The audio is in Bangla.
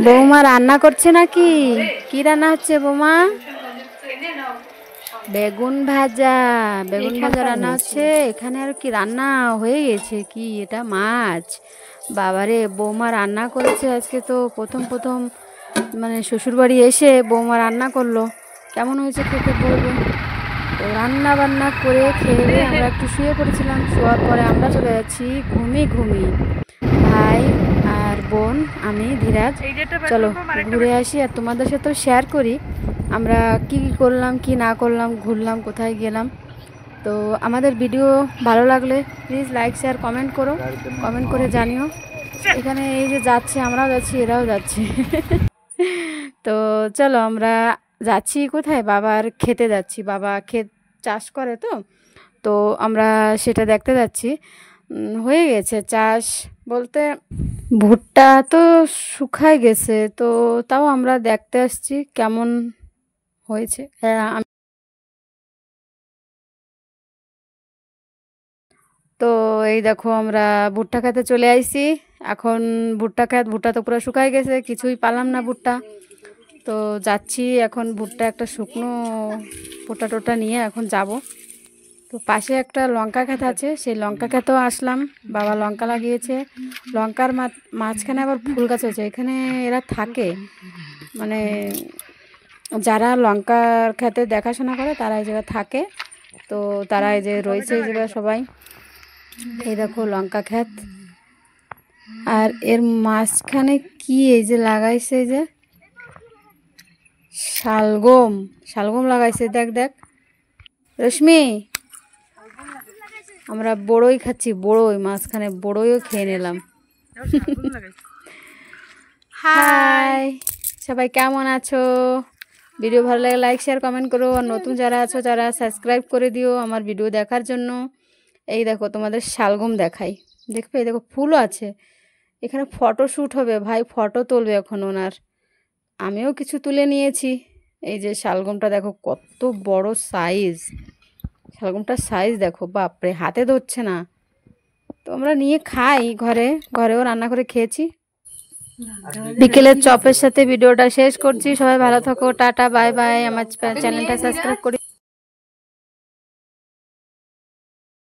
বৌমা রান্না করছে নাকি? কি রান্না হচ্ছে বৌমা? বেগুন ভাজা। বেগুন ভাজা রান্না হচ্ছে এখানে। আর কি রান্না হয়ে গেছে? কি এটা মাছ? বাবারে, বৌমা রান্না করেছে আজকে। তো প্রথম প্রথম মানে শ্বশুরবাড়ি এসে বৌমা রান্না করলো। কেমন হয়েছে খেতে বলবেন। তো রান্না বান্না করে খেয়ে আমরা একটু শুয়ে পড়েছিলাম। শোয়ার পরে আমরা চলে যাচ্ছি ঘুমিয়ে। ভাই আর বোন, আমি ধীরাজ। চলো ঘুরে আসি আর তোমাদের সাথেও শেয়ার করি আমরা কি করলাম কি না করলাম, ঘুরলাম কোথায় গেলাম। তো আমাদের ভিডিও ভালো লাগলে প্লিজ লাইক শেয়ার কমেন্ট করো, কমেন্ট করে জানিও। এখানে এই যে যাচ্ছে, আমরাও যাচ্ছি, এরাও যাচ্ছে। তো চলো আমরা যাচ্ছি কোথায়, বাবার খেতে যাচ্ছি। বাবা ক্ষেত চাষ করে, তো তো আমরা সেটা দেখতে যাচ্ছি। হয়ে গেছে চাষ বলতে, ভুট্টা তো শুকায় গেছে, তো তাও আমরা দেখতে আসছি কেমন হয়েছে। তো এই দেখো আমরা ভুট্টা খেতে চলে আইছি। এখন ভুট্টা তো পুরো শুকায় গেছে, কিছুই পালাম না ভুট্টা। তো যাচ্ছি এখন ভুট্টা একটা শুকনো টোটা নিয়ে এখন যাব। তো পাশে একটা লঙ্কা ক্ষেত আছে, সেই লঙ্কা ক্ষেতেও আসলাম। বাবা লঙ্কা লাগিয়েছে, লঙ্কার মাঝখানে আবার ফুল গাছ আছে। এখানে এরা থাকে, মানে যারা লঙ্কার ক্ষেতে দেখাশোনা করে তারা এই জায়গায় থাকে। তো তারা এই যে রয়েছে এই জায়গায় সবাই। এই দেখো লঙ্কা ক্ষেত, আর এর মাঝখানে কি এই যে লাগাইছে, এই যে শালগম লাগাইছে। দেখ দেখ রশ্মি, আমরা বড়ই খাচ্ছি, বড়ই মাঝখানে বড়ইও খেয়ে নিলাম। হাই সবাই, কেমন আছো? ভিডিও ভালো লাগে লাইক শেয়ার কমেন্ট করো, আর নতুন যারা আছো যারা সাবস্ক্রাইব করে দিও আমার ভিডিও দেখার জন্য। এই দেখো তোমাদের শালগম দেখাই, দেখবে এই দেখো ফুলও আছে। এখানে ফটোশ্যুট হবে, ভাই ফটো তুলবে এখন ওনার। আমিও কিছু তুলে নিয়েছি। এই যে শালগমটা দেখো কত বড় সাইজ, শালগমটার সাইজ দেখো, বাপরে হাতে ধরছে না। তো আমরা নিয়ে খাই, ঘরেও রান্না করে খেয়েছি। বিকেলের চপের সাথে ভিডিওটা শেষ করছি। সবাই ভালো থাকো, টাটা বাই বাই। আমার চ্যানেলটা সাবস্ক্রাইব করি।